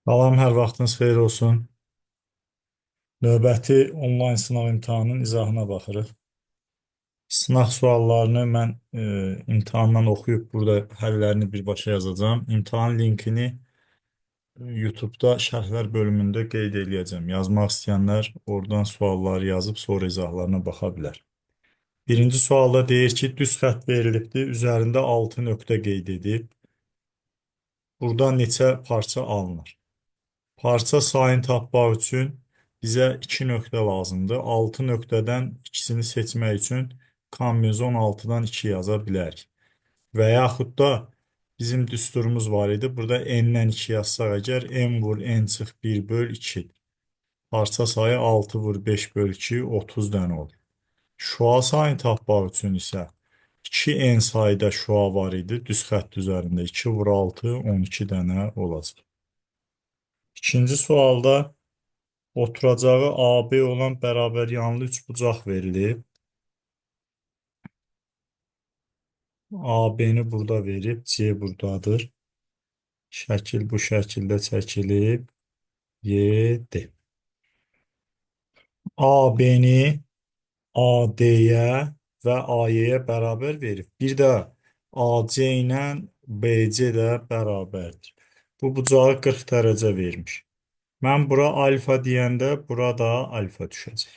Salam, hər vaxtınız xeyir olsun. Növbəti onlayn sınav imtahanının izahına baxırıq. Sınaq suallarını mən imtahandan oxuyub burada həllərini birbaşa yazacağam. İmtahan linkini YouTube-da şərhlər bölümündə qeyd eləyəcəm. Yazmaq istəyənlər oradan sualları yazıb sonra izahlarına baxa bilər. Birinci sualda deyir ki, düz xətt verilibdir. Üzərində 6 nöqtə qeyd edib. Burada neçə parça alınır? Parça sayını tapmaq üçün bizə 2 nöqtə lazımdır. 6 nöqtədən ikisini seçmək üçün kombinezon 6-dan 2 yaza bilərik. Və yaxud da bizim düsturumuz var idi. Burada n-dən 2 yazsaq əgər n vur n çıx 1 böl 2. Parça sayı 6 vur 5 böl 2 30 dənə olur. Şua sayını tapmaq üçün isə 2n sayda şua var idi. Düz xətt üzərində 2 vur 6 12 dənə olacaq. İkinci sualda oturacağı AB olan bərabər yanlı üçbucaq verilib. AB-ni burada verib, C buradadır. Şəkil bu şəkildə çəkilib, YD. AB-ni AD-yə və AY-yə bərabər verib. Bir də AC ilə BC də bərabərdir. Bu bucağı 40 dərəcə vermiş. Mən bura alfa deyəndə burada alfa düşəcək.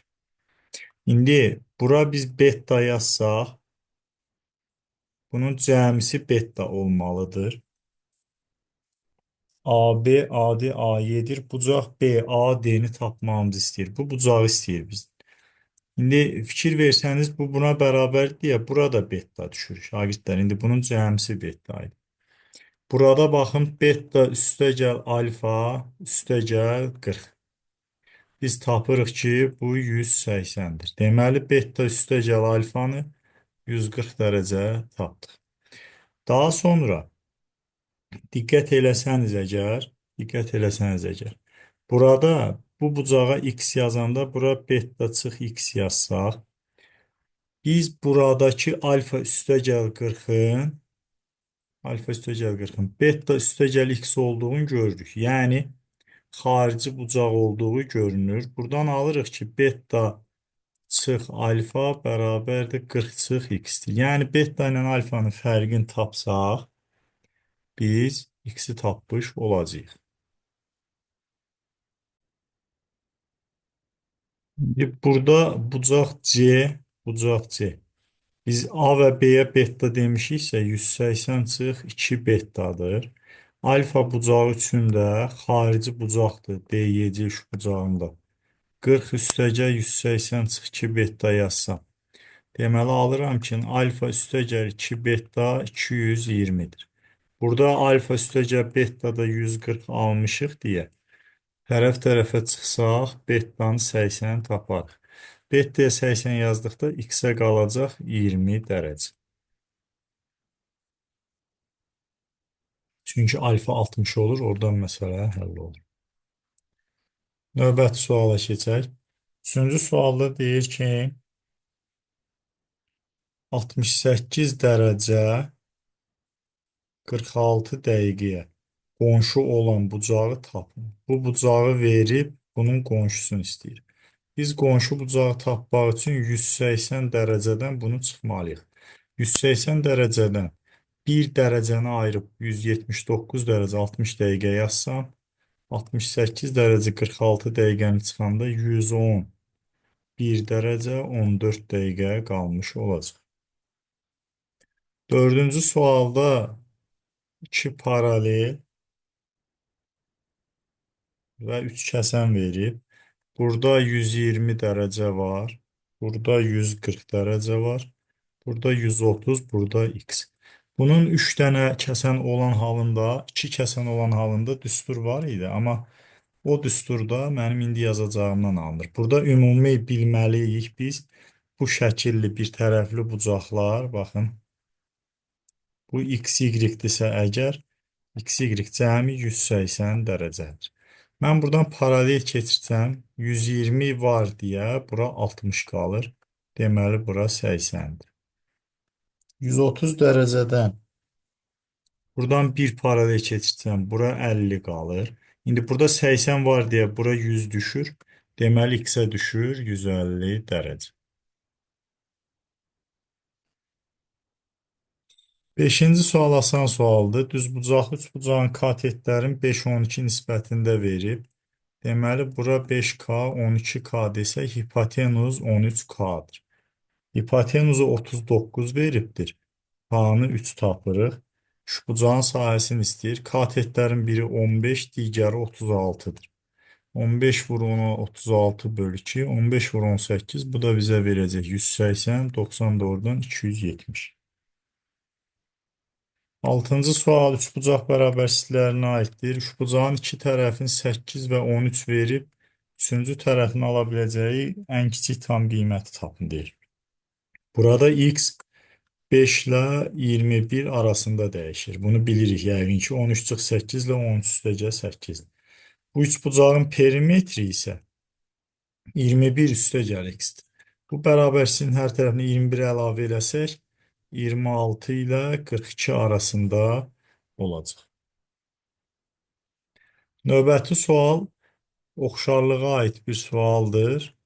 İndi bura biz beta yazsaq, bunun cəmisi beta olmalıdır. AB, AD, AY'dir. Bucaq B, AD'ni tapmamızı istəyir. Bu bucağı istəyir biz. İndi fikir versəniz, bu buna bərabərdir ya, burada beta düşür. Şagirdlər, indi bunun cəmisi beta idi. Burada baxın, beta üstə gəl alfa, üstə gəl 40. Biz tapırıq ki, bu 180-dir. Deməli, beta üstə gəl alfanı 140 dərəcə tapdıq. Daha sonra diqqət eləsəniz əgər, burada bu bucağa x yazanda bura beta çıx x yazsaq, biz buradakı alfa üstə gəl 40-ın, beta üstə gəl x olduğunu görürük. Yəni, xarici bucaq olduğu görünür. Buradan alırıq ki, beta çıx alfa bərabərdir 40 çıx x-dir. Yəni, beta ilə alfanın fərqini tapsaq, biz x-i tapmış olacağıq. Burada bucaq C. Biz A və B-yə beta demişiksə 180 çıx 2 betadır. Alfa bucağı üçün də xarici bucaqdır. D7 şu bucağında. 40 üstəgəl 180 çıx 2 beta yazsam. Deməli alıram ki, alfa üstəgəl 2 beta 220-dir. Burada alfa üstəgəl beta da 140 almışıq deyə. Tərəf-tərəfə çıxsaq, betanı 80 taparıq. Betaya 80 yazdıqda x-ə qalacaq 20 dərəcə. Çünki alfa 60 olur, oradan məsələ həll olur. Növbəti suala keçək. Üçüncü sualda deyir ki, 68 dərəcə 46 dəqiqəyə qonşu olan bucağı tapın. Bu bucağı verib, bunun qonşusunu istəyir. Biz qonşu bucağı tapmaq üçün 180 dərəcədən bunu çıxmalıyıq. 180 dərəcədən 1 dərəcəni ayırıb 179 dərəcə 60 dəqiqə yazsam, 68 dərəcə 46 dəqiqəni çıxanda 110 1 dərəcə 14 dəqiqə qalmış olacaq. Dördüncü sualda 2 paralel və 3 kəsən verib. Burada 120 dərəcə var. Burada 140 dərəcə var. Burada 130, burada x. Bunun 3 dənə kəsən olan halında, 2 kəsən olan halında düstur var idi. Amma o düsturda mənim indi yazacağımdan alınır. Burada ümumi bilməliyik biz. Bu şəkilli bir tərəfli bucaqlar, baxın. Bu x, y-dirsə əgər, x, y cəmi 180 dərəcədir. Mən buradan paralel keçirsəm, 120 var deyə, bura 60 qalır. Deməli, bura 80-dir. 130 dərəcədən buradan bir paralel keçirsəm, bura 50 qalır. İndi burada 80 var deyə bura 100 düşür. Deməli x-ə düşür 150 dərəcə. Beşinci sual asan sualdır. Düzbucaqlı üçbucağın katetlərin 5-12 nisbətində verib. Deməli, bura 5K, 12K desək, hipotenuz 13K'dır. Hipotenuzu 39 veribdir. K-nı 3 tapırıq. Üçbucağın sahəsini istəyir. Katetlərin biri 15, digəri 36'dır. 15 vur 10'a 36 bölü 2, 15 vur 18. Bu da bizə verəcək 180, 94'dan 270. Altıncı sual üçbucaq bərabərsizliklərinə aiddir. Üçbucağın iki tərəfin 8 və 13 verib, üçüncü tərəfin ala biləcəyi ən kiçik tam qiyməti tapın deyir. Burada x 5 ilə 21 arasında dəyişir. Bunu bilirik yəqin ki 13 çıx 8 ilə 13 üstəgəl 8. Bu üçbucağın perimetri isə 21 üstəgəl x-dir. Bu bərabərsizliyin hər tərəfinə 21 əlavə eləsək, 26 ilə 42 arasında olacaq. Növbəti sual oxşarlığa aid bir sualdır.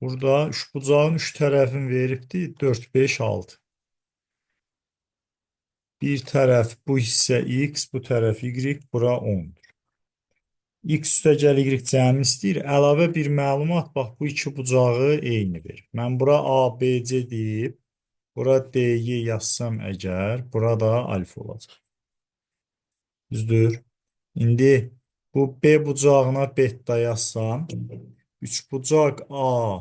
Burada üçbucağın üç tərəfin veribdir 4, 5, 6. Bir tərəf bu hissə x, bu tərəf y, bura 10'dur. X üstəgəl y cəmi istəyir. Əlavə bir məlumat, bax bu iki bucağı eyni verir. Mən bura A, B, C deyib, bura D, Y yazsam əgər, burada alfa olacaq. Düzdür? İndi bu B bucağına beta yazsam, üçbucaq A,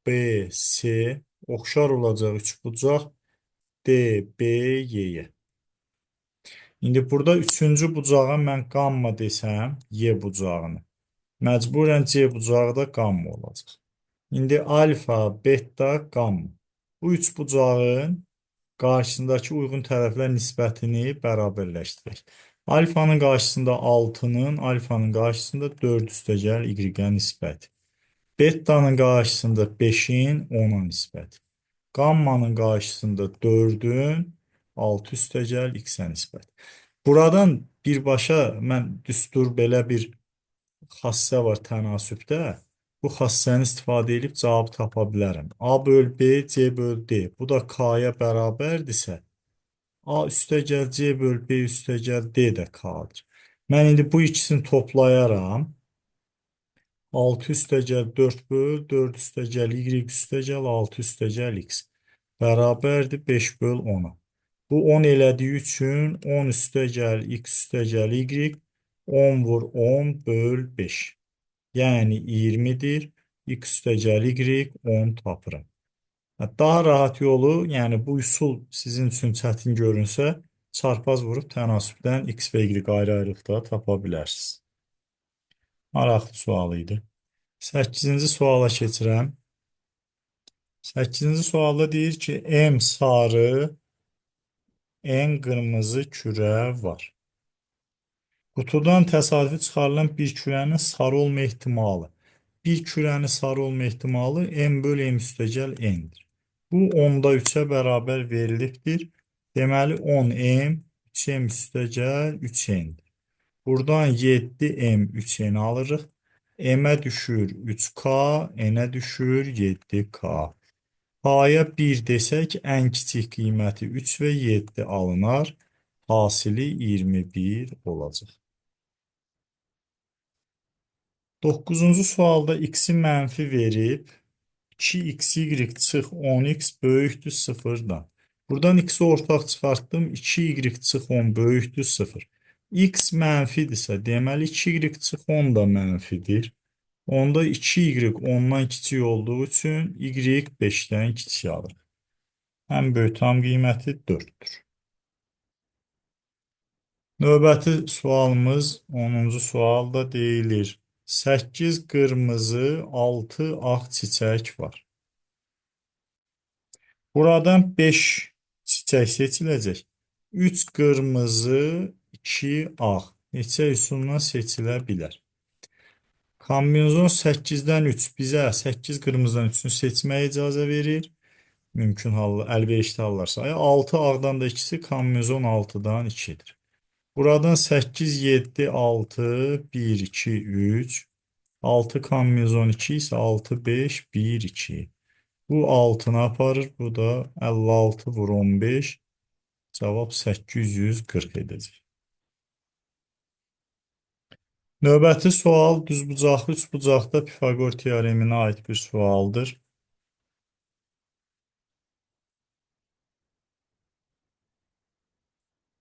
B, C oxşar olacaq üçbucaq D, B, Y-yə. İndi burada üçüncü bucağa mən qamma desəm, Y bucağını. Məcburən C bucağı da qamma olacaq. İndi alfa, beta, qamma. Bu üç bucağın qarşısındakı uyğun tərəflər nisbətini bərabərləşdirək. Alfanın qarşısında 6'nın, alfanın qarşısında 4 üstəgəl y-ə nisbəti. Bettanın qarşısında 5'in 10'a nisbəti. Qammanın qarşısında 4'ün 6 üstəgəl x-ə nisbəti. Buradan birbaşa mən düstur belə bir xassə var tənasübdə. Bu xassəni istifadə edib cavabı tapa bilərəm. A böl B, C böl D. Bu da K-ya bərabərdirsə, A üstəgəl C böl B üstəgəl D də K-dır. Mən indi bu ikisini toplayaram. 6 üstəgəl 4 böl 4 üstəgəl y üstəgəl 6 üstəgəl x bərabərdir 5 böl 10'a. Bu 10 elədiyi üçün 10 üstəgəl x üstəgəl y 10 vur 10 böl 5. Yəni 20'dir. X üstəgəl y 10 tapıram. Daha rahat yolu, yəni bu üsul sizin üçün çətin görünsə, çarpaz vurub tənasübdən x və y ayrı-ayrılıqda tapa bilərsiniz. Maraqlı sual idi. 8-ci suala keçirəm. 8-ci sualda deyir ki, M sarı, N qırmızı kürə var. Qutudan təsadüfi çıxarılan bir kürənin sarı olma ehtimalı. Bir kürənin sarı olma ehtimalı M böl M üstəgəl N'dir. Bu 10'da 3'ə bərabər verilibdir. Deməli 10M 3M üstəgəl 3N'dir. Buradan 7M 3N alırıq. M'ə düşür 3K, N'ə düşür 7K. K'ya 1 desək, ən kiçik qiyməti 3 və 7 alınar. Hasili 21 olacaq. 9-cu sualda x-i mənfi verib, 2xy çıx 10x böyükdür 0'dan. Buradan x-i ortaq çıxartdım, 2y çıx 10 böyükdür 0. X mənfidirsə, deməli 2y çıx 10 da mənfidir. Onda 2y 10'dan kiçik olduğu üçün y 5'dən kiçik alır. Ən böyük tam qiyməti 4'dür. Növbəti sualımız 10-cu sualda deyilir. 8 qırmızı, 6 ağ çiçək var. Buradan 5 çiçək seçiləcək. 3 qırmızı, 2 ağ. Neçə üsulundan seçilə bilər? Kombinizon 8'dən 3 bizə 8 qırmızıdan 3'ünü seçməyə icazə verir. mümkün hallı, əlverişli hallar sayı. 6 A'dan da ikisi kombinezon 6'dan 2'dir. Buradan 8, 7, 6, 1, 2, 3. 6 kombinezon 2 ise 6, 5, 1, 2. Bu 6'ını aparır. Bu da 56 vur 15. Cavab 840 edəcək. Növbəti sual düzbucaqlı üçbucaqda Pifaqor teoreminə aid bir sualdır.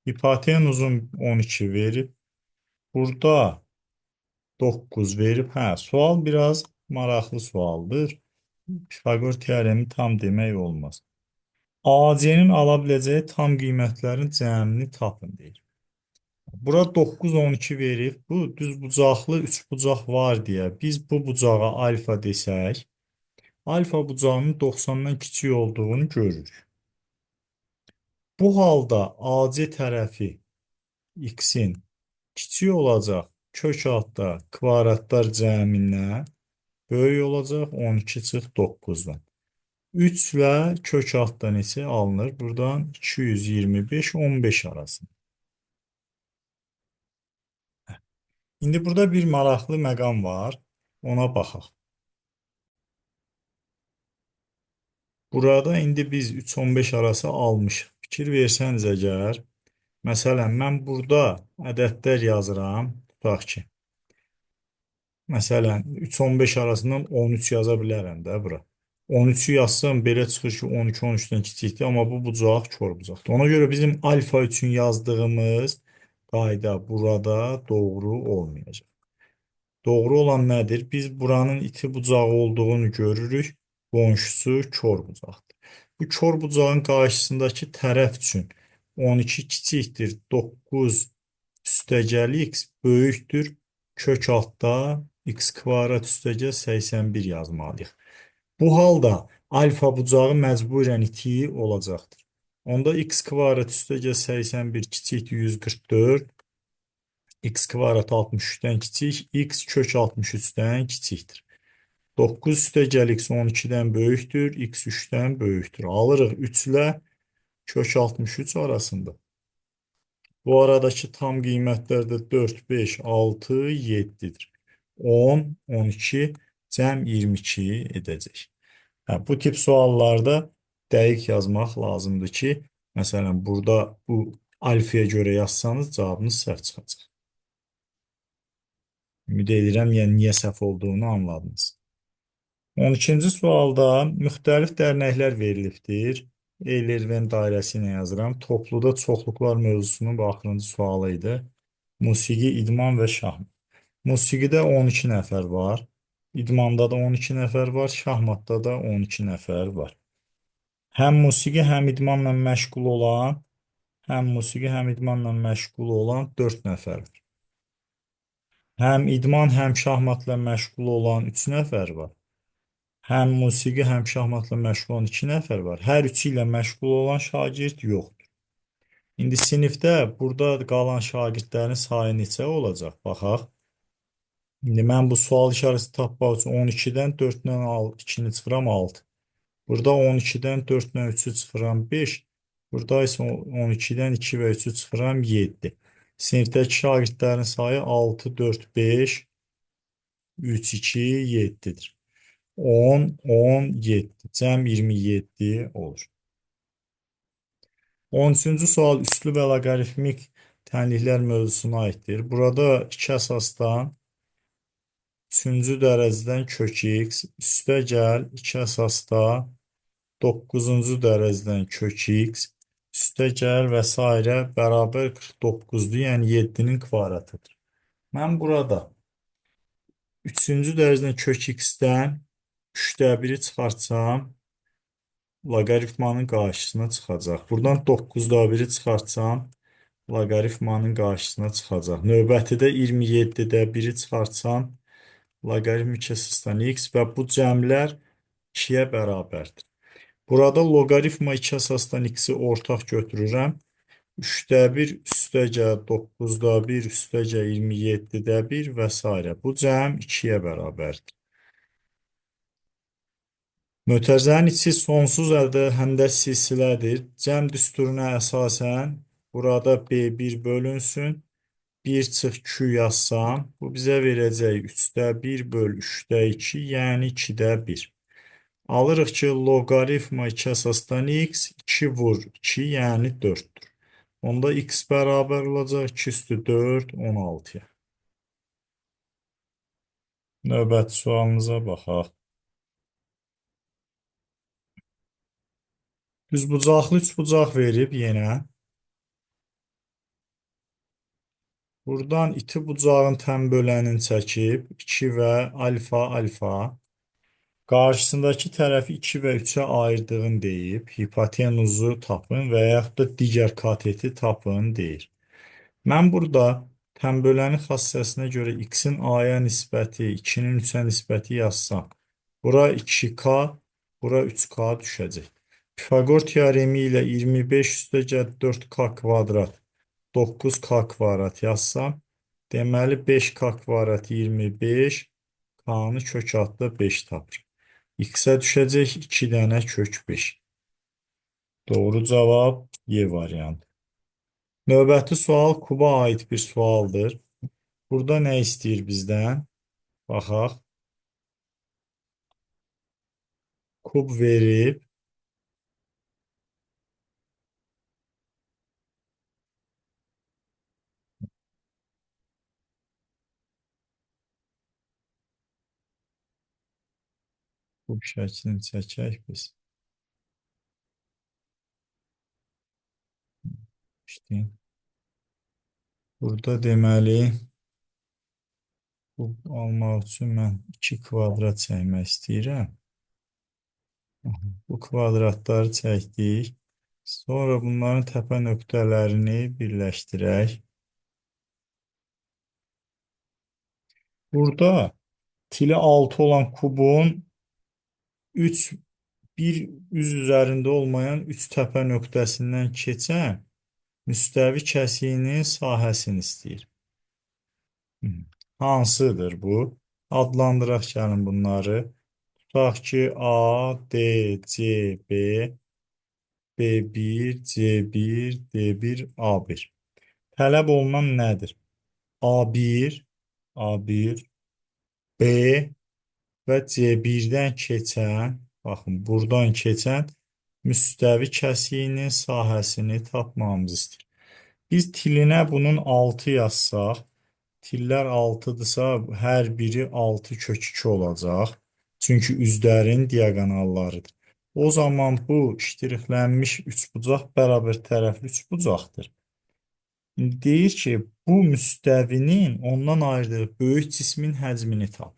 Hipotenuzun 12 verib. Burada 9 verib. Hə, sual biraz maraqlı sualdır. Pifaqor teoremi tam demək olmaz. AC-nin ala biləcəyi tam qiymətlərin cəmini tapın deyir. Bura 9, 12 verib. Bu düzbucaqlı üçbucaq var deyə biz bu bucağa alfa desək, alfa bucağının 90-dan kiçik olduğunu görürük. Bu halda AC tərəfi x-in kiçik olacaq, kök altda kvadratlar cəmindən böyük olacaq 12 çıx 9-dan. 3 ilə kök altda neçə alınır? Buradan 225, 15 arasında. İndi burada bir maraqlı məqam var. Ona baxaq. Burada indi biz 3-15 arası almışıq. Fikir versəniz əgər, məsələn, mən burada ədədlər yazıram. Tutaq ki, məsələn, 3-15 arasından 13 yaza bilərəm də bura. 13'ü yazsam belə çıxır ki, 12 13-dən kiçikdir, amma bu bucaq kör bucaqdır. Ona görə bizim alfa üçün yazdığımız qayda burada doğru olmayacaq. Doğru olan nədir? Biz buranın iti bucağı olduğunu görürük. Qonşusu kör bucaqdır. Bu kör bucağın qarşısındakı tərəf üçün 12 kiçikdir. 9 üstəgəl x böyükdür. Kök altda x kvadrat üstəgəl 81 yazmalıyıq. Bu halda alfa bucağı məcburən iti olacaqdır. Onda x kvadrat üstəgəl 81 kiçikdir 144. X kvadrat 63'dən kiçik, x kök 63'dən kiçikdir. 9 üstəgəl x 12'dən böyükdür, x 3'dən böyükdür. Alırıq 3 ilə kök 63 arasında. Bu aradakı tam qiymətlər də 4, 5, 6, 7'dir. 10, 12, cəm 22 edəcək. Bu tip suallarda dəqiq yazmaq lazımdır ki, məsələn, burada bu alfaya görə yazsanız cavabınız səhv çıxacaq. Ümid edirəm, yəni niyə səhv olduğunu anladınız. 12-ci sualda müxtəlif dərnəklər verilibdir. Eyler-Venn dairəsi ilə yazıram. Topluda çoxluqlar mövzusunun bu axırıncı sualı idi. Musiqi, idman və şahmat. Musiqidə 12 nəfər var. İdmanda da 12 nəfər var. Şahmatda da 12 nəfər var. Həm musiqi, həm idmanla məşğul olan, həm musiqi, həm idmanla məşğul olan 4 nəfər var. Həm idman, həm şahmatla məşğul olan 3 nəfər var. Həm musiqi, həm şahmatla məşğul olan 2 nəfər var. Hər üçü ilə məşğul olan şagird yoxdur. İndi sinifdə burada qalan şagirdlərin sayı neçə olacaq? Baxaq. İndi mən bu sual işarəsi tapmaq üçün 12-dən 4-dən 2-ni çıxıram 6. Burada 12-dən 4-dən 3-ü çıxıram 5. Burada isə 12-dən 2 və 3-ü çıxıram 7. Sinifdəki şagirdlərin sayı 6, 4, 5, 3, 2, 7'dir. 10, 10, 7. Cəm 27 olur. 13-cü sual üslü və loqaritmik tənliklər mövzusuna aiddir. Burada iki əsasdan 3-cü dərəcədən kök x, üstə gəl 2 əsasda 9-cu dərəcədən kök x, üstə gəl və s. bərabər 49'dur, yəni 7'nin kvadratıdır. Mən burada 3-cü dərəcədən kök x-dən 3'də 1'i çıxartsam, loqaritmanın qarşısına çıxacaq. Buradan 9'da 1'i çıxartsam, loqaritmanın qarşısına çıxacaq. Növbətidə 27'də 1'i çıxartsam, loqaritm 2 əsasdan x və bu cəmlər 2'yə bərabərdir. Burada loqaritma 2 əsasdan x-i ortaq götürürəm. 3'də 1 üstə gəl 9'da 1 üstə gəl 27'də 1 və s. Bu cəm 2'yə bərabərdir. Mötərizənin içi sonsuz əldə həndə silsilədir. Cəm düsturuna əsasən burada B1 bölünsün. 1 çıx Q yazsam, bu bizə verəcək 3-də 1 böl 3-də 2, yəni 2-də 1. Alırıq ki, loqaritma 2 əsasdan x, 2 vur 2, yəni 4-dür. Onda x bərabər olacaq 2 üstü 4, 16-ya. Növbəti sualımıza baxaq. Düzbucaqlı üçbucaq verib yenə. Buradan iti bucağın tən bölənini çəkib 2 və alfa alfa. Qarşısındakı tərəfi 2 və 3-ə ayırdığını deyib, hipotenuzu tapın və yaxud da digər kateti tapın deyir. Mən burada tənbölənin xassəsinə görə x-in a-ya nisbəti, 2-nin 3-ə nisbəti yazsam, bura 2k, bura 3k düşəcək. Pifaqor teoremi ilə 25 üstəgəl 4k kvadrat 9k kvadrat yazsam, deməli 5k kvadrat 25, k-nı kök altda 5 tapır. X-ə düşəcək 2 dənə kök 5. Doğru cavab Y variantı. Növbəti sual kuba aid bir sualdır. Burada nə istəyir bizdən? Baxaq. Kub verib. Kub şəklini çəkək biz. İşte burada deməli kub almaq üçün mən 2 kvadrat çəkmək istəyirəm. Bu kvadratları çəkdik. Sonra bunların təpə nöqtələrini birləşdirək. Burada tili 6 olan kubun 3 bir üz üzərində olmayan 3 təpə nöqtəsindən keçən müstəvi kəsiyinin sahəsini istəyir. Hansıdır bu? Adlandıraq gəlin bunları. Tutaq ki, A, D, C, B, B1, C1, D1, A1. Tələb olunan nədir? A1, A1, B və C1-dən keçən, baxın, buradan keçən müstəvi kəsiyinin sahəsini tapmamız istəyir. Biz tilinə bunun 6 yazsaq, tillər 6-dırsa, hər biri 6 kök 2 olacaq. Çünki üzlərin diaqonallarıdır. O zaman bu ştrixlənmiş üçbucaq bərabər tərəfli üçbucaqdır. İndi deyir ki, bu müstəvinin ondan ayırdığı böyük cismin həcmini tap.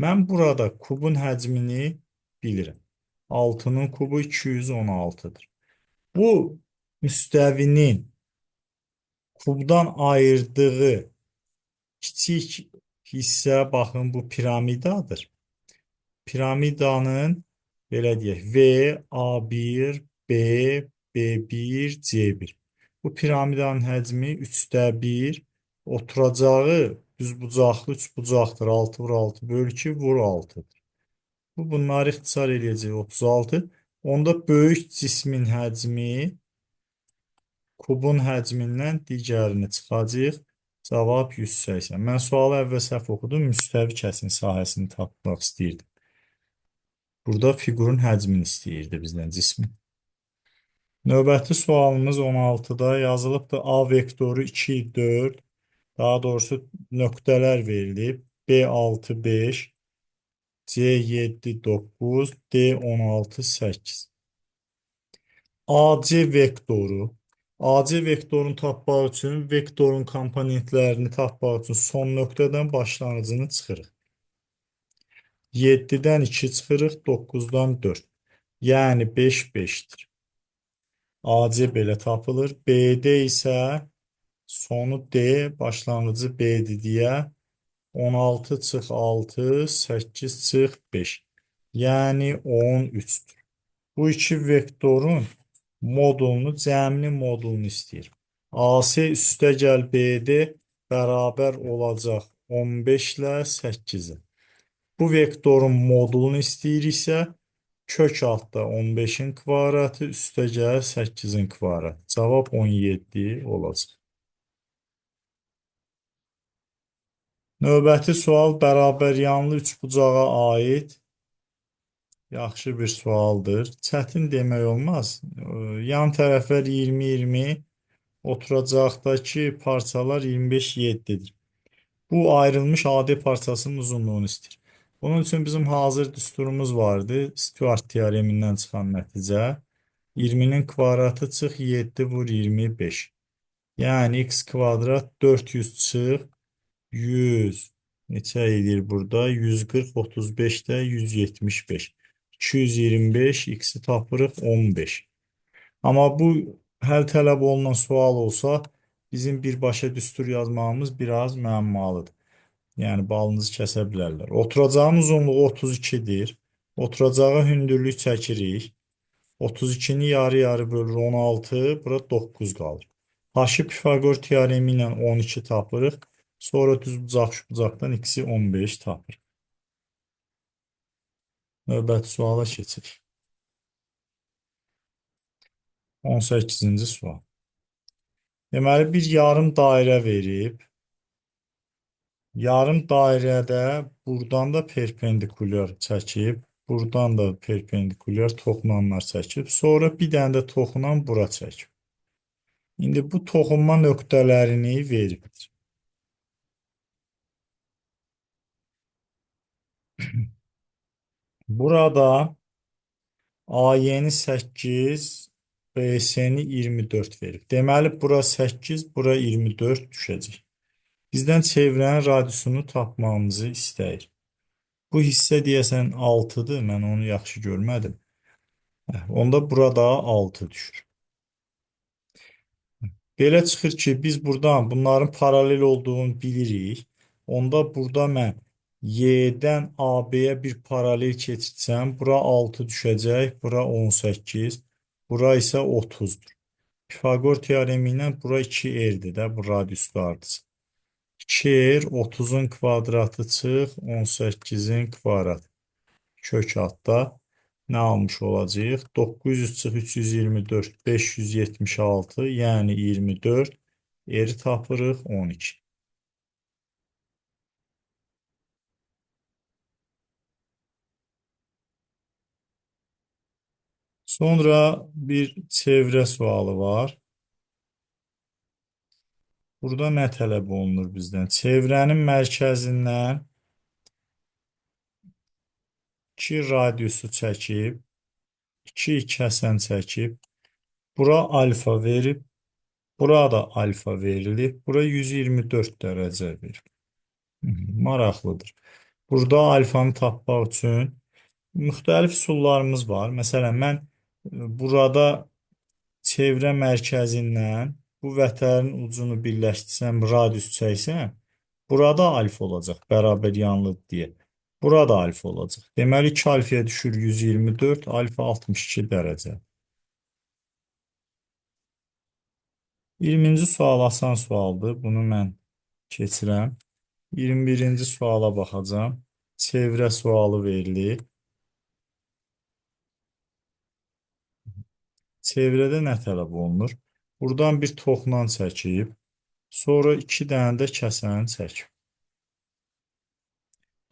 Mən burada kubun həcmini bilirəm. 6-nın kubu 216-dır. Bu müstəvinin kubdan ayırdığı kiçik hissə, baxın, bu piramidadır. Piramidanın, belə deyək, V, A1, B, B1, C1. Bu piramidanın həcmi 3-də 1, oturacağı düzbucaqlı üçbucaqdır. 6 vur 6 böl 2 vur 6-dır. Bunları ixtisar eləyəcək 36. Onda böyük cismin həcmi kubun həcmindən digərini çıxacaq. Cavab 180. Mən sualı əvvəl səhv oxudum. Müstəvi kəsin sahəsini tapmaq istəyirdim. Burada fiqurun həcmini istəyirdi bizdən cismin. Növbəti sualımız 16-da yazılıbdır. A vektoru 2, 4, daha doğrusu nöqtələr verilib. B6, 5, C7, 9, D16, 8. AC vektoru. AC vektorunu tapmaq üçün vektorun komponentlərini tapmaq üçün son nöqtədən başlanğıcını çıxırıq. 7-dən 2 çıxırıq, 9-dan 4. Yəni 5, 5-dir. AC belə tapılır. B-də isə sonu D, başlanğıcı B-dir deyə 16 çıx 6, 8 çıx 5. Yəni 13-dür. Bu iki vektorun modulunu, cəmli modulunu istəyir. AC üstəgəl BD bərabər olacaq 15 ilə 8-in. Bu vektorun modulunu istəyiriksə, Kök altda 15-in kvadratı, üstə gəlir 8-in kvadratı. Cavab 17 olacaq. Növbəti sual bərabər yanlı üçbucağa aid yaxşı bir sualdır. Çətin demək olmaz. Yan tərəflər 20-20, oturacaqdakı parçalar 25-7-dir. Bu ayrılmış AD parçasının uzunluğunu istəyir. Bunun üçün bizim hazır düsturumuz vardı. Stuart teoremindən çıxan nəticə. 20-nin kvadratı çıx 7 vur 25. Yəni x kvadrat 400 çıx 100. Neçə edir burada? 140, 35 də 175. 225, x-i tapırıq 15. Amma bu həll tələb olunan sual olsa, bizim birbaşa düstur yazmağımız biraz müəmmalıdır. Yəni balınızı kəsə bilərlər. Oturacağın uzunluğu 32-dir. Oturacağa hündürlük çəkirik. 32-ni yarı-yarı bölür 16, bura 9 qalır. Haşı Pifagor teoremi ilə 12 tapırıq. Sonra düz bucaq şu bucaqdan x-i 15 tapırıq. Növbəti suala keçirik. 18-ci sual. Deməli, bir yarım dairə verib. Yarım dairədə buradan da perpendikulyar çəkib, buradan da perpendikulyar toxunanlar çəkib, sonra bir dənə də toxunan bura çəkib. İndi bu toxunma nöqtələrini veribdir. Burada AY-ni 8, BS-ni 24 verib. Deməli, bura 8, bura 24 düşəcək. Bizdən çevrənin radiusunu tapmamızı istəyir. Bu hissə deyəsən 6-dır, mən onu yaxşı görmədim. Onda burada 6 düşür. Belə çıxır ki, biz buradan bunların paralel olduğunu bilirik. Onda burada mən Y-dən AB-yə bir paralel keçirsəm, bura 6 düşəcək, bura 18, bura isə 30-dur. Pifagor teoremi ilə bura 2R-dir də, bu radiuslardır. 2R 30-un kvadratı çıx, 18-in kvadratı. Kök altda nə almış olacağıq? 900 çıx 324, 576, yəni 24. Eri tapırıq 12. Sonra bir çevrə sualı var. Burada nə tələb olunur bizdən? Çevrənin mərkəzindən 2 radiusu çəkib, 2 kəsən çəkib, bura alfa verib, bura da alfa verilib, bura 124 dərəcə verib. Maraqlıdır. Burada alfanı tapmaq üçün müxtəlif üsullarımız var. Məsələn, mən burada çevrə mərkəzindən bu vətərin ucunu birləşdirsəm, radius çəksəm, burada alfa olacaq, bərabər yanlı deyə. Burada alfa olacaq. Deməli, 2 alfaya düşür 124, alfa 62 dərəcə. 20-ci sual asan sualdır. Bunu mən keçirəm. 21-ci suala baxacağım. Çevrə sualı verilir. Çevrədə nə tələb olunur? Buradan bir toxunan çəkib, sonra 2 dənə də kəsən çəkib.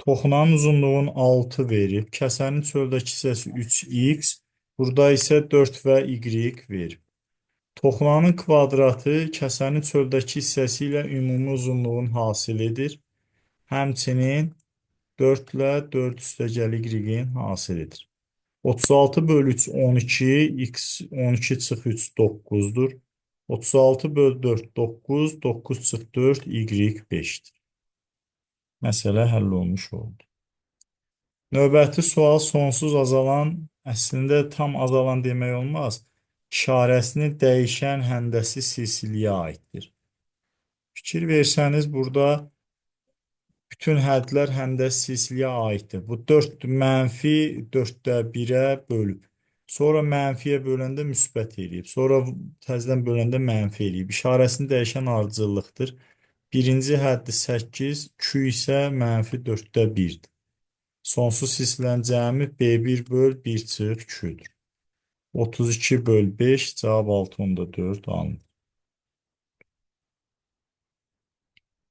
Toxunanın uzunluğunu 6 verib, kəsənin çöldəki hissəsi 3x, burada isə 4 və y verib. Toxunanın kvadratı kəsənin çöldəki hissəsi ilə ümumi uzunluğun hasilidir. Həmçinin 4 ilə 4 üstəgəl y-in hasilidir. 36 bölü 3 12, x 12 çıx 3 9-dur. 36 bölü 4 9, 9 çıx 4 y 5-dir. Məsələ həll olmuş oldu. Növbəti sual sonsuz azalan, əslində tam azalan demək olmaz. İşarəsini dəyişən həndəsi silsiləyə aiddir. Fikir versəniz, burada bütün hədlər həndəs silsiləyə aiddir. Bu 4 mənfi 4-də 1-ə bölüb. Sonra mənfiyə böləndə müsbət eləyib. Sonra təzədən böləndə mənfi eləyib. İşarəsini dəyişən ardıcıllıqdır. Birinci həddi 8, Q isə mənfi 4-də 1-dir. Sonsuz hisslərin cəmi B1 böl 1 çıx 2-dür. 32 böl 5 cavab 6,4 alınır.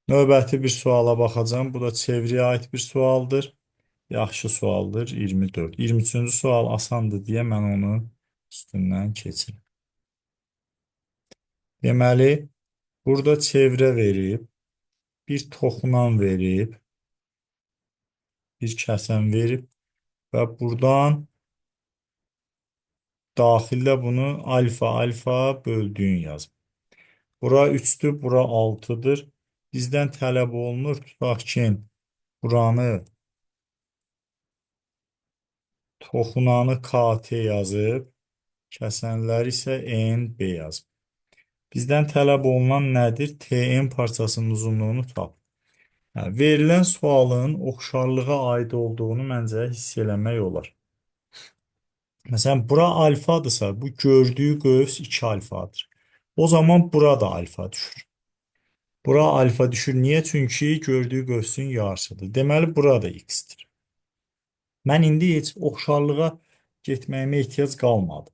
Növbəti bir suala baxacağım. Bu da çevriyə aid bir sualdır. Yaxşı sualdır. 24. 23-cü sual asandır deyə mən onu üstündən keçirim. Deməli, burada çevrə verib, bir toxunan verib, bir kəsən verib və buradan daxildə bunu alfa alfa böldüyün yazıb. Bura 3'dür, bura 6'dır. Bizdən tələb olunur, tutaq ki, buranı toxunanı KT yazıb, kəsənləri isə NB yazıb. Bizdən tələb olunan nədir? TN parçasının uzunluğunu tap. Verilən sualın oxşarlığa aid olduğunu məncə hiss eləmək olar. Məsələn, bura alfadırsa, bu gördüyü qövs 2 alfadır. O zaman bura da alfa düşür. Bura alfa düşür. Niyə? Çünki gördüyü qövsün yarısıdır. Deməli, bura da x-dir. Mən indi heç oxşarlığa getməyimə ehtiyac qalmadı.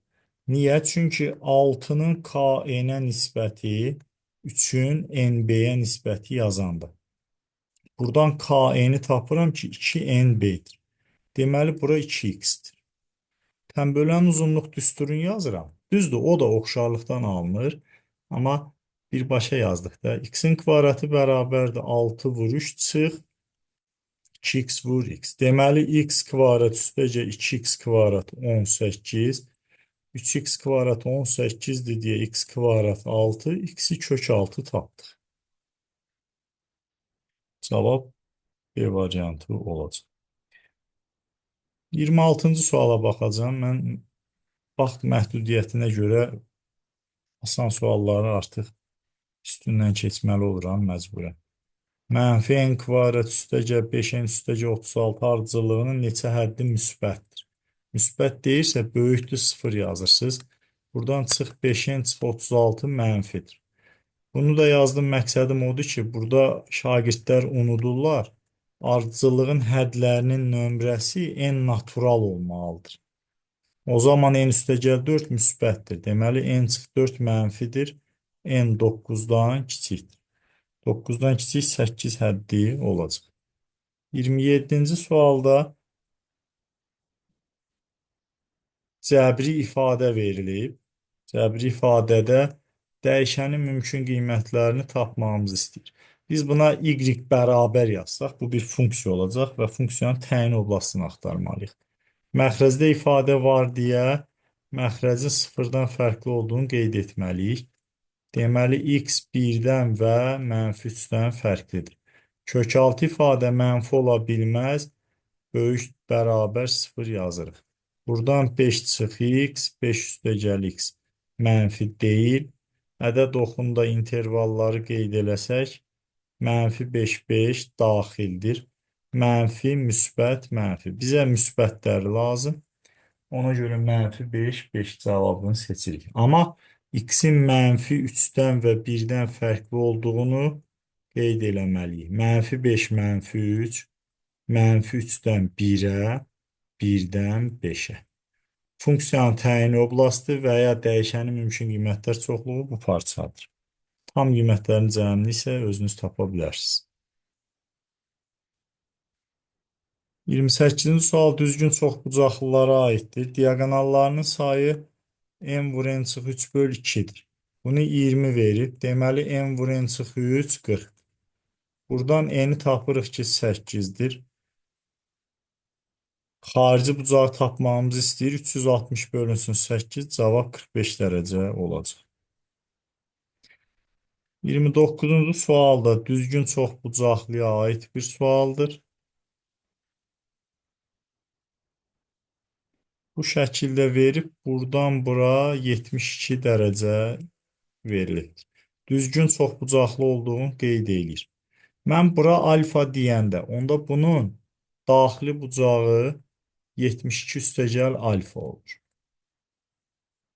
Niyə? Çünki 6-nın KN-ə nisbəti 3-ün NB-yə nisbəti yazanda. Buradan KN-i tapıram ki, 2NB-dir. Deməli, bura 2x-dir. Tənbölən uzunluq düsturunu yazıram. Düzdür, o da oxşarlıqdan alınır. Amma birbaşa yazdıq da. X-in kvadratı bərabərdir 6 vur 3 çıx 2x vur x. Deməli, x kvadrat üstəcə 2x kvadrat 18. 3x kvadrat 18'dir deyə x kvadrat 6. X-i kök 6 tapdıq. Cavab B variantı olacaq. 26-cı suala baxacağım. Mən vaxt məhdudiyyətinə görə asan sualları artıq üstündən keçməli oluram məcburən. Mənfi n kvadrat üstəcə 5n üstəcə 36 ardıcıllığının neçə həddi müsbətdir? Müsbət deyirsə böyükdür 0 yazırsınız. Buradan çıx 5n çıx 36 mənfidir. Bunu da yazdım, məqsədim odur ki, burada şagirdlər unudurlar. Ardıcıllığın hədlərinin nömrəsi n natural olmalıdır. O zaman n üstəgəl 4 müsbətdir. Deməli, n çıx 4 mənfidir. N 9-dan kiçikdir. 9-dan kiçik 8 həddi olacaq. 27-ci sualda cəbri ifadə verilib. Cəbri ifadədə dəyişənin mümkün qiymətlərini tapmamızı istəyir. Biz buna y bərabər yazsaq, bu bir funksiya olacaq və funksiyanın təyin oblastını axtarmalıyıq. Məxrəcdə ifadə var deyə məxrəcin 0-dan fərqli olduğunu qeyd etməliyik. Deməli, x 1-dən və mənfi 3-dən fərqlidir. Kök 6 ifadə mənfi ola bilməz, böyük bərabər 0 yazırıq. Buradan 5 çıx x, 5 üstəgəl x mənfi deyil. Ədəd oxunda intervalları qeyd eləsək, mənfi 5, 5 daxildir. Mənfi, müsbət, mənfi. Bizə müsbətləri lazım. Ona görə mənfi 5, 5 cavabını seçirik. Amma x-in mənfi 3-dən və 1-dən fərqli olduğunu qeyd eləməliyik. Mənfi 5, mənfi 3, mənfi 3-dən 1-ə, 1-dən 5-ə. Funksiyanın təyin oblastı və ya dəyişənin mümkün qiymətlər çoxluğu bu parçadır. Tam qiymətlərin cəmini isə özünüz tapa bilərsiniz. 28-ci sual düzgün çoxbucaqlılara aiddir. Diaqonallarının sayı n vur n çıx 3 böl 2'dir. Bunu 20 verib. Deməli, n vur n çıx 3 40. Buradan n'i tapırıq ki 8'dir. Xarici bucağı tapmamızı istəyir. 360 bölünsün 8. Cavab 45 dərəcə olacaq. 29-cu sualda düzgün çoxbucaqlıya aid bir sualdır. Bu şəkildə verib, buradan bura 72 dərəcə verilir. Düzgün çoxbucaqlı olduğunu qeyd edir. Mən bura alfa deyəndə, onda bunun daxili bucağı 72 üstəgəl alfa olur.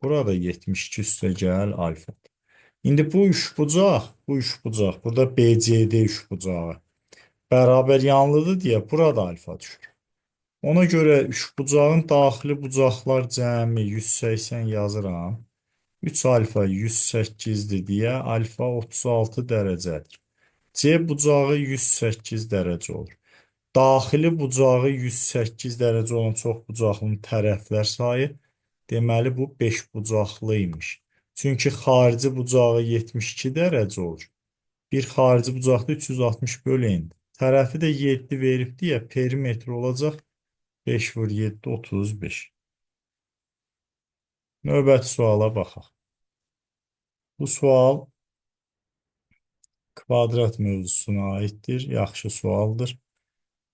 Burada 72 üstəgəl alfadır. İndi bu üçbucaq, burada BCD üçbucağı bərabər yanlıdır deyə burada alfa düşür. Ona görə üçbucağın daxili bucaqlar cəmi 180 yazıram. 3 alfa 108-dir deyə alfa 36 dərəcədir. C bucağı 108 dərəcə olur. Daxili bucağı 108 dərəcə olan çoxbucaqlının tərəflər sayı, deməli bu 5 bucaqlıymış. Çünki xarici bucağı 72 dərəcə olur. Bir xarici bucaqda 360 bölün. Tərəfi də 7 verib deyə perimetr olacaq 5 vur 7 35. Növbəti suala baxaq. Bu sual kvadrat mövzusuna aiddir. Yaxşı sualdır.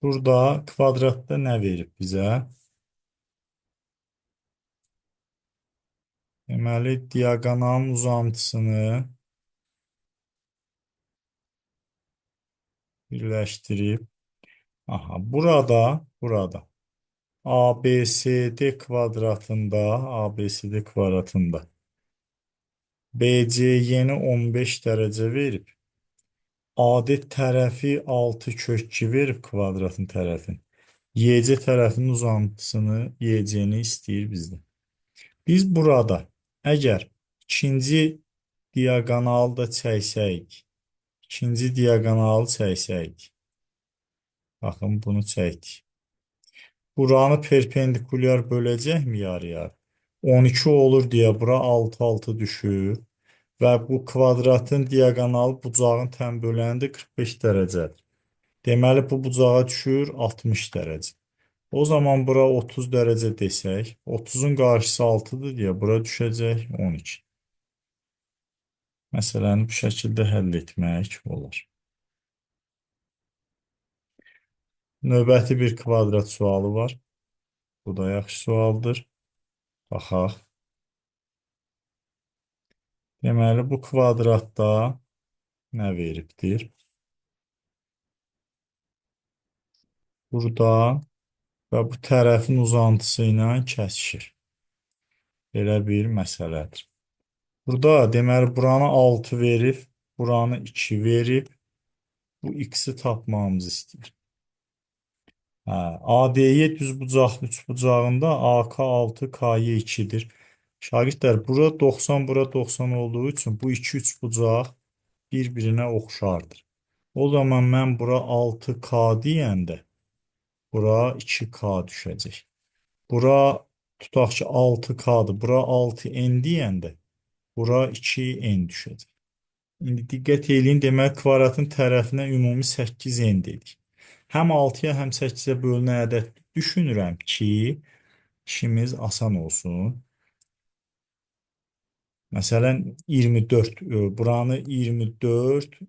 Burada kvadratda nə verib bizə? Deməli, diaqonalın uzantısını birləşdirib. Aha, burada ABCD kvadratında, ABCD kvadratında BCY-ni 15 dərəcə verib. AD tərəfi 6 kök 2 verib kvadratın tərəfin. YC tərəfinin uzantısını, YC-ni istəyir bizdən. Biz burada əgər ikinci diaqonalı da çəksəydik, ikinci diaqonalı çəksəydik, baxın bunu çəkdik. Buranı perpendikulyar böləcəkmi yarıya? 12 olur deyə bura 6 düşür. Və bu kvadratın diaqonalı bucağın tən böləndi 45 dərəcədir. Deməli bu bucağa düşür 60 dərəcə. O zaman bura 30 dərəcə desək, 30-un qarşısı 6-dır deyə bura düşəcək 12. Məsələni bu şəkildə həll etmək olar. Növbəti bir kvadrat sualı var. Bu da yaxşı sualdır. Baxaq. Deməli bu kvadratda nə veribdir? Burada və bu tərəfin uzantısı ilə kəsişir. Belə bir məsələdir. Burada deməli buranı 6 verib, buranı 2 verib, bu x-i tapmamızı istəyir. ADY düzbucaqlı üçbucağında AK 6, KY 2-dir. Şagirdlər, bura 90, bura 90 olduğu üçün bu iki üçbucaq bir-birinə oxşardır. O zaman mən bura 6K deyəndə, bura 2K düşəcək. Bura tutaq ki 6K-dır, bura 6N deyəndə, bura 2N düşəcək. İndi diqqət eləyin, demək kvadratın tərəfinə ümumi 8N dedik. Həm 6-ya, həm 8-ə bölünən ədəd düşünürəm ki, işimiz asan olsun. Məsələn, 24, buranı 24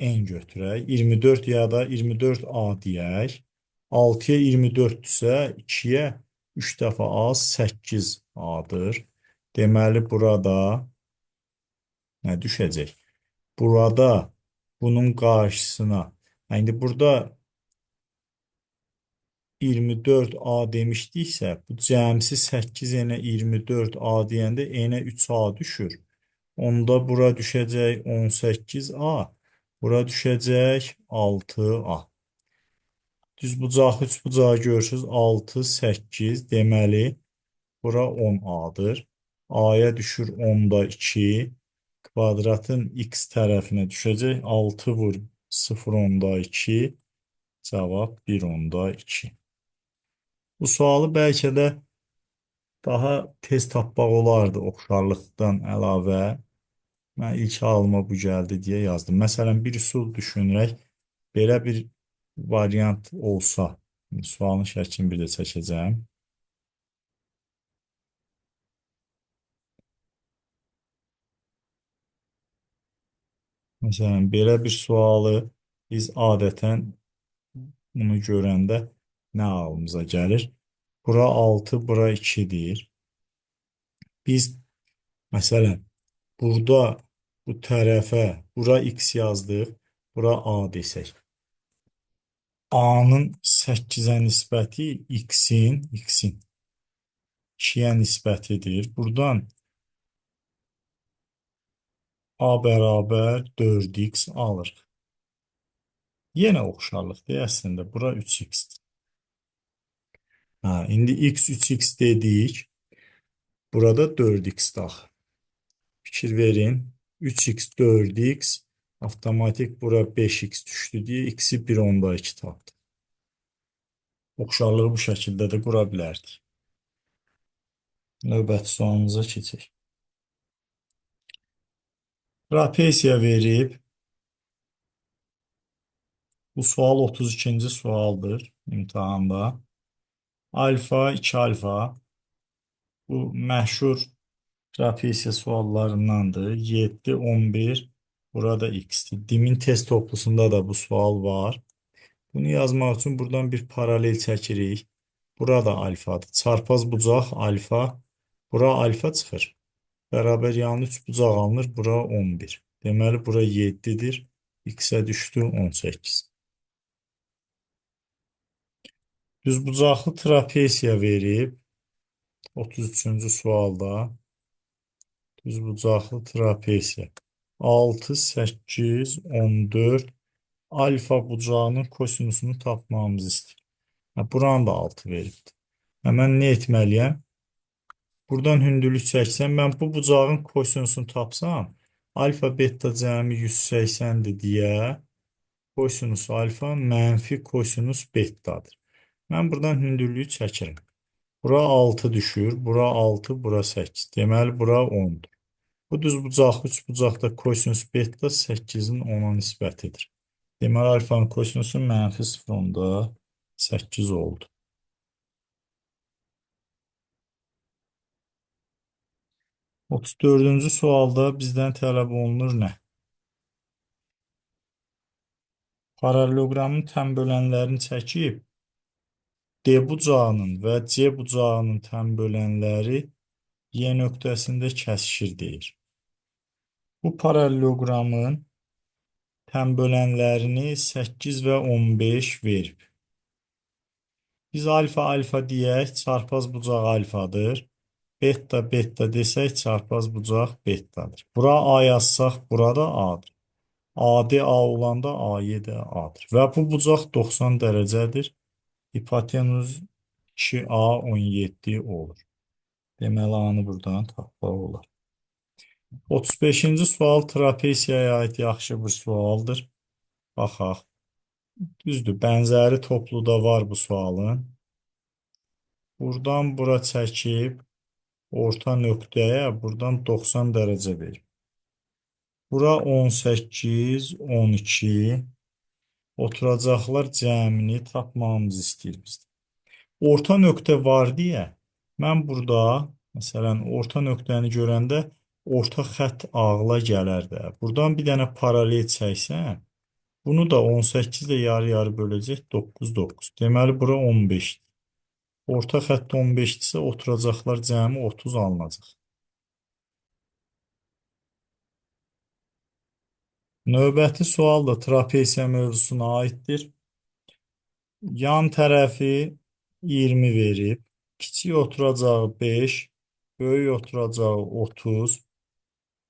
N götürək. 24 ya da 24A deyək. 6-ya 24-dürsə, 2-yə 3 dəfə az 8A-dır. Deməli, burada nə düşəcək? Burada bunun qarşısına, yəni burada 24A demişdiksə, bu cəmsi 8-ə 24A deyəndə N-ə 3A düşür. Onda bura düşəcək 18A, bura düşəcək 6A. Düzbucaqlı üçbucağı görürsünüz 6, 8, deməli bura 10A-dır. A-ya düşür 10-da 2, kvadratın x tərəfinə düşəcək 6 vur 0 10-da 2, cavab 1 10-da 2. Bu sualı bəlkə də daha tez tapmaq olardı oxşarlıqdan əlavə. Mən ilk ağlıma bu gəldi deyə yazdım. Məsələn, bir üsul düşünərək belə bir variant olsa, sualın şəklini bir də çəkəcəm. Məsələn, belə bir sualı biz adətən bunu görəndə nə ağlımıza gəlir? Bura 6, bura 2-dir. Biz, məsələn, burada bu tərəfə, bura x yazdıq, bura A desək. A-nın 8-ə nisbəti x-in 2-yə nisbətidir. Buradan A bərabər 4x alırıq. Yenə oxşarlıqdır əslində. Bura 3x-dir. Ha, indi x 3x dedik. Burada 4x daxil. Fikir verin. 3x 4x avtomatik bura 5x düşdü deyə x-i 1/2 tapdı. Oxşarlığı bu şəkildə də qura bilərdik. Növbəti sualımıza keçək. Trapesiya verib. Bu sual 32-ci sualdır imtahanda. Alfa, 2 alfa. Bu məşhur trapesiya suallarındandır. 7, 11. Burada x'dir. Dimin test toplusunda da bu sual var. Bunu yazmaq üçün buradan bir paralel çəkirik. Burada alfadır. Çarpaz bucaq alfa. Bura alfa çıxır. Bərabər yanı 3 bucaq alınır. Bura 11. Deməli, bura 7-dir. X-ə düşdü 18. Düzbucaqlı trapesiya verib. 33-cü sualda. Düzbucaqlı trapesiya. 6, 8, 14. Alfa bucağının kosinusunu tapmamızı istəyir. Buranı da 6 veribdir. Mən nə etməliyəm? Buradan hündürlük çəksəm, mən bu bucağın kosinusunu tapsam, alfa beta cəmi 180-dir deyə, kosinus alfa mənfi kosinus betadır. Mən buradan hündürlüyü çəkirəm. Bura 6 düşür, bura 6, bura 8. Deməli, bura 10-dur. Bu düzbucaqlı üçbucaqda kosinus beta 8-in 10-a nisbətidir. Deməli, alfanın kosinusu mənfi 0,8 oldu. 34-cü sualda bizdən tələb olunur nə? Paralelogramın təm bölənlərini çəkib, D bucağının və C bucağının təm bölənləri Y nöqtəsində kəsişir deyir. Bu paralelogramın təm bölənlərini 8 və 15 verib. Biz alfa alfa deyək, çarpaz bucaq alfadır. Beta beta desək, çarpaz bucaq betadır. Bura A yazsaq, burada A'dır. AD A olanda AY də A'dır. Və bu bucaq 90 dərəcədir. Hipotenuz 2A 17 olur. Deməli, A-nı buradan tapmaq olar. 35-ci sual trapesiyaya aid yaxşı bir sualdır. Baxaq. Düzdür, bənzəri topluda var bu sualın. Buradan bura çəkib, orta nöqtəyə buradan 90 dərəcə verir. Bura 18, 12. Oturacaqlar cəmini tapmamızı istəyir bizdən. Orta nöqtə var deyə, mən burada, məsələn, orta nöqtəni görəndə orta xətt ağla gələr də. Buradan bir dənə paralel çəksəm, bunu da 18 ilə yarı-yarı böləcək 9, 9. Deməli, bura 15. Orta xətt 15-dirsə, oturacaqlar cəmi 30 alınacaq. Növbəti sual da trapesiya mövzusuna aiddir. Yan tərəfi 20 verib, kiçik oturacağı 5, böyük oturacağı 30,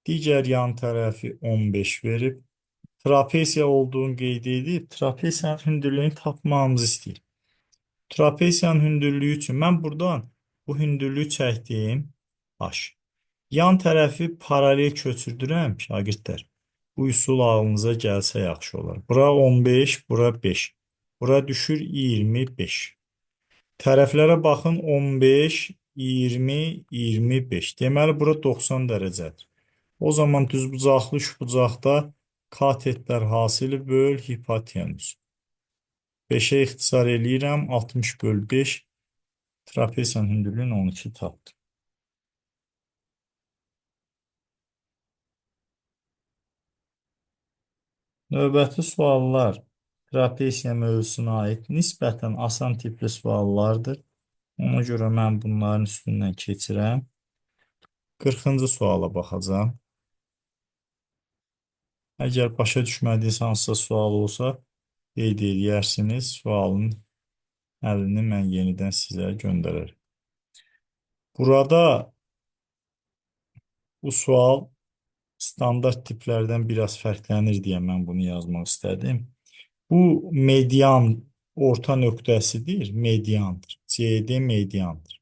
digər yan tərəfi 15 verib. Trapesiya olduğunu qeyd edib, trapesiyanın hündürlüyünü tapmamızı istəyir. Trapesiyanın hündürlüyü üçün mən buradan bu hündürlüyü çəkdim, H. Yan tərəfi paralel köçürdürəm, şagirdlər. Bu üsul ağlınıza gəlsə yaxşı olar. Bura 15, bura 5. Bura düşür 25. Tərəflərə baxın 15, 20, 25. Deməli, bura 90 dərəcədir. O zaman düzbucaqlı üçbucaqda katetlər hasili böl hipotenuz. 5-ə ixtisar eləyirəm, 60 böl 5. Trapesiyanın hündürlüyünü 12 tapdım. Növbəti suallar trapesiya mövzusuna aid nisbətən asan tipli suallardır. Ona görə mən bunların üstündən keçirəm. 40-cı suala baxacağım. Əgər başa düşmədiyiniz hansısa sual olsa, qeyd edərsiniz. Sualın əlini mən yenidən sizə göndərərəm. Burada bu sual standart tiplərdən biraz fərqlənir deyə mən bunu yazmaq istədim. Bu median orta nöqtəsidir, mediandır. CD mediandır.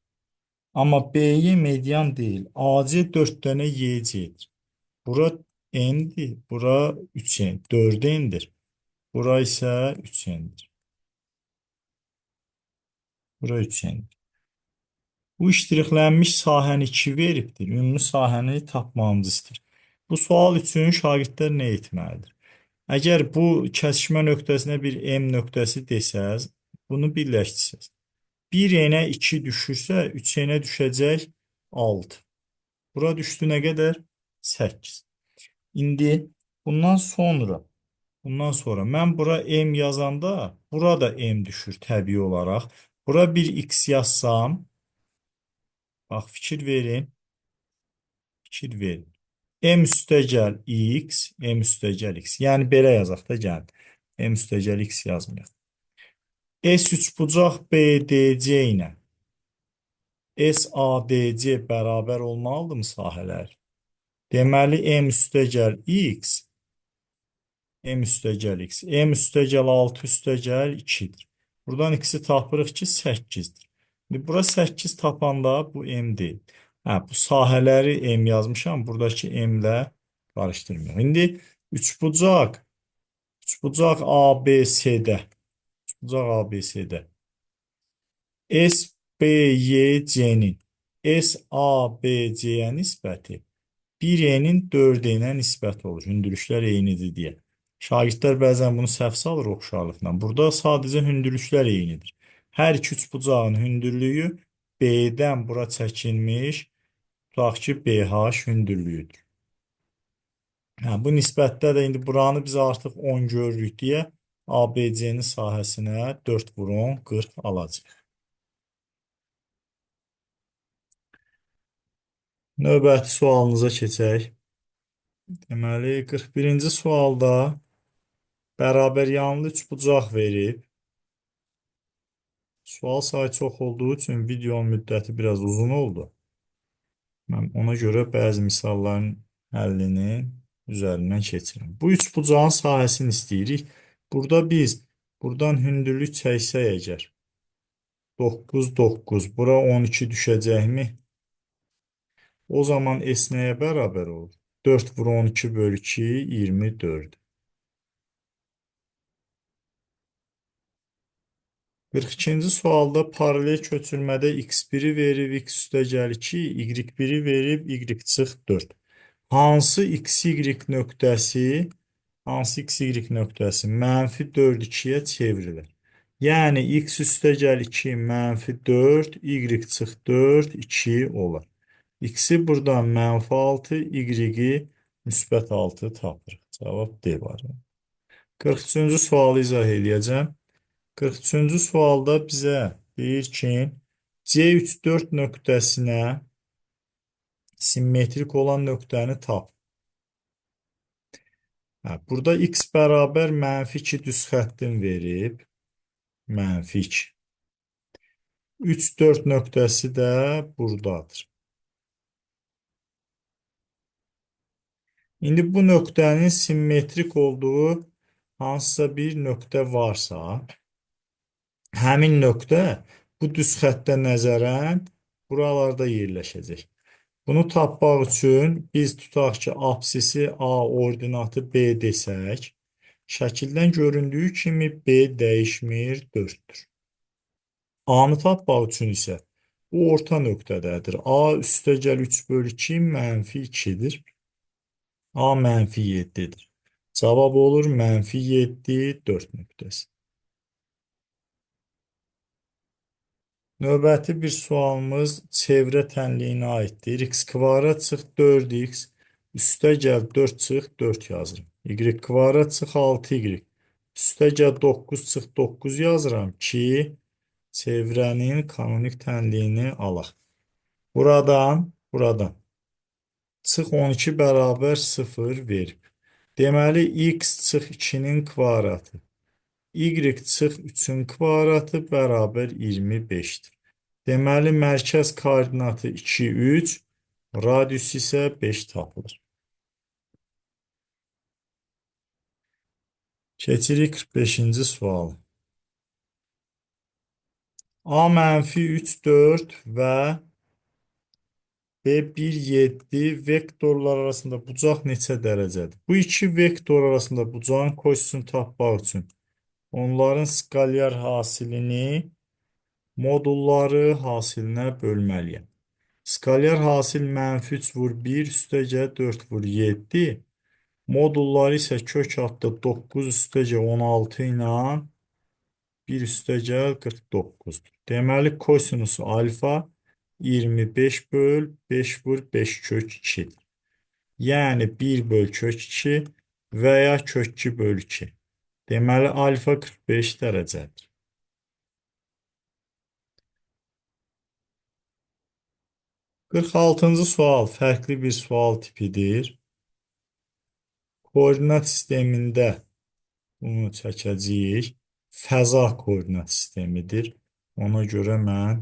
Amma BY median deyil. AC 4 dənə YC'dir. Bura n'dir, bura 3n, 4n'dir. Bura isə 3n'dir. Bura 3n'dir. Bu iştirixlənmiş sahəni 2 veribdir. Ümumi sahəni tapmamızı istəyir. Bu sual üçün şagirdlər nə etməlidir? Əgər bu kəsişmə nöqtəsinə bir M nöqtəsi desəz, bunu birləşdirsəz. 1 n'ə 2 düşürsə, 3 n'ə düşəcək 6. Bura düşdü nə qədər? 8. İndi bundan sonra mən bura M yazanda, burada M düşür təbii olaraq. Bura bir X yazsam, bax fikir verin. M üstəgəl X, M üstəgəl X. Yəni belə yazaq da gəlin. M üstəgəl X yazmayaq. S3 bucaq BDC ilə SADC bərabər olmalıdır mı sahələr? Deməli M üstəgəl X, M üstəgəl X, M üstəgəl 6 üstəgəl 2'dir. Buradan X'i tapırıq ki 8'dir. İndi bura 8 tapanda bu M deyil. Bu sahələri M yazmışam. Buradakı M ilə qarışdırmıyorum. İndi üçbucaq ABC'də SBYC'nin SABC'yə nisbəti 1'nin 4'ə nisbət olur. Hündürlüklər eynidir deyə. Şagirdlər bəzən bunu səhv salır oxşarlıqla. Burada sadəcə hündürlüklər eynidir. Hər iki üçbucağın hündürlüyü B'dən bura çəkilmiş, tutaq ki, BH hündürlüyüdür. Bu nisbətdə də indi buranı biz artıq 10 görürük deyə ABC'nin sahəsinə 4 vurun 40 alacaq. Növbəti sualınıza keçək. Deməli, 41-ci sualda bərabər yanlı üçbucaq verib. Sual sayı çox olduğu üçün videonun müddəti biraz uzun oldu. Mən ona görə bəzi misalların həllini üzərindən keçirəm. Bu üçbucağın sahəsini istəyirik. Burada biz buradan hündürlük çəksək əgər 9, 9, bura 12 düşəcəkmi? O zaman S nəyə bərabər olur? 4 vur 12 bölü 2, 24. 42-ci sualda paralel köçürmədə x1'i verib, x üstəgəl 2, y1'i verib, y çıx 4. Hansı xy nöqtəsi mənfi 4, 2'yə çevrilir? Yəni, x üstəgəl 2 mənfi 4, y çıx 4, 2 olur. X'i buradan mənfi 6, y-i müsbət 6 tapırıq. Cavab D var. 43-cü sualı izah edəcəm. 43-cü sualda bizə deyir ki, C3-4 nöqtəsinə simmetrik olan nöqtəni tap. Burada x bərabər mənfi 2 düz xəttin verib, mənfi 2. 3-4 nöqtəsi də buradadır. İndi bu nöqtənin simmetrik olduğu hansısa bir nöqtə varsa, həmin nöqtə bu düz xəttə nəzərən buralarda yerləşəcək. Bunu tapmaq üçün biz tutaq ki, apsisi A, ordinatı B desək, şəkildən göründüyü kimi B dəyişmir 4'tür. A-nı tapmaq üçün isə bu orta nöqtədədir. A üstəgəl 3 bölü 2 mənfi 2'dir. A mənfi 7'dir. Cavab olur mənfi 7, 4 nöqtəsi. Növbəti bir sualımız çevrə tənliyinə aiddir. X kvadrat çıx 4x üstəgəl 4 çıx 4 yazırım. Y kvadrat çıx 6y üstəgəl 9 çıx 9 yazıram ki, çevrənin kanonik tənliyini alaq. Buradan çıx 12 bərabər 0 verib. Deməli, x çıx 2'nin kvadratı, y çıx 3'ün kvadratı bərabər 25'dir. Deməli, mərkəz koordinatı 2, 3, radius isə 5 tapılır. Keçirik 45-ci sualı. A mənfi 3, 4 və B 1, 7 vektorlar arasında bucaq neçə dərəcədir? Bu iki vektor arasında bucağın kosinusunu tapmaq üçün onların skalyar hasilini modulları hasilinə bölməliyəm. Skalyar hasil mənfi 3 vur 1 üstəgə 4 vur 7. Modulları isə kök altda 9 üstəgə 16 ilə 1 üstəgəl 49-dur. Deməli, kosinusu alfa 25 böl 5 vur 5 kök 2-dir. Yəni 1 böl kök 2 və ya kök 2 böl 2. Deməli, alfa 45 dərəcədir. 46-cı sual fərqli bir sual tipidir. Koordinat sistemində bunu çəkəcəyik. Fəza koordinat sistemidir. Ona görə mən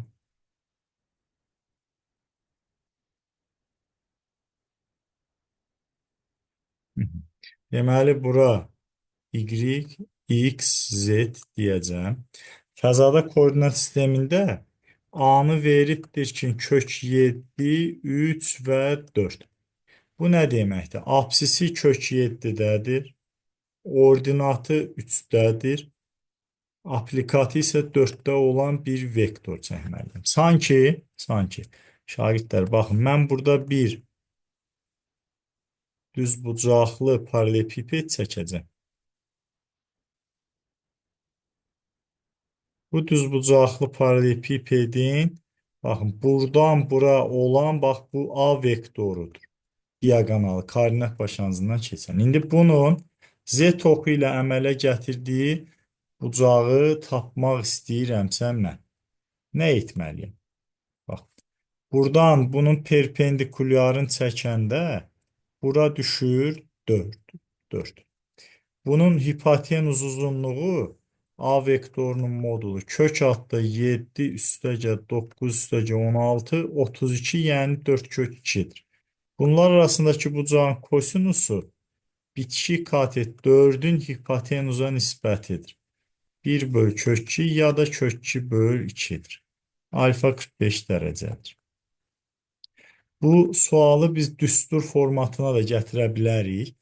deməli bura y, x, z deyəcəm. Fəzada koordinat sistemində A-nı veribdir ki, kök 7, 3 və 4. Bu nə deməkdir? Apsisi kök 7-dədir. Ordinatı 3-dədir. Aplikatı isə 4-də olan bir vektor çəkməliyəm. Sanki, şagirdlər, baxın, mən burada bir düzbucaqlı paralelipiped çəkəcəm. Bu düzbucaqlı paralelipipedin, baxın, buradan bura olan, bax, bu A vektorudur. Diaqonalı, koordinat başlanğıcından keçən. İndi bunun Z toxu ilə əmələ gətirdiyi bucağı tapmaq istəyirəmsə mən nə etməliyim? Bax, buradan bunun perpendikulyarını çəkəndə bura düşür 4. Bunun hipotenuz uzunluğu A vektorunun modulu kök altda 7 üstəgə 9 üstəgə 16 32, yəni 4 kök 2-dir. Bunlar arasındakı bucağın kosinusu bitişik katet 4'ün hipotenuza nisbətidir. 1 böl kök 2 ya da kök 2 böl 2'dir. Alfa 45 dərəcədir. Bu sualı biz düstur formatına da gətirə bilərik.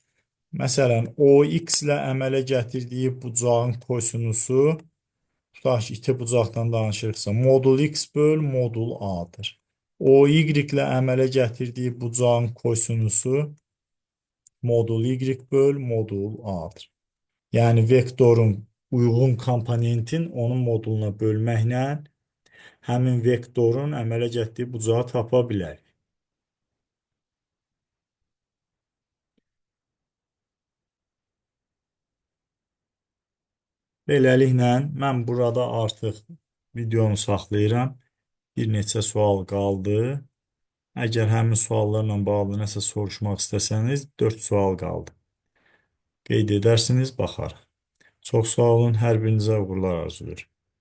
Məsələn, OX ilə əmələ gətirdiyi bucağın kosinusu, tutaq ki, iti bucaqdan danışırıqsa, modul X böl modul A'dır. OY ilə əmələ gətirdiyi bucağın kosinusu, modul Y böl modul A'dır. Yəni, vektorun uyğun komponentin onun moduluna bölməklə həmin vektorun əmələ gətirdiyi bucağı tapa bilərik. Beləliklə, mən burada artıq videonu saxlayıram. Bir neçə sual qaldı. Əgər həmin suallarla bağlı nəsə soruşmaq istəsəniz, 4 sual qaldı. Qeyd edərsiniz, baxarıq. Çox sağ olun, hər birinizə uğurlar arzulayıram.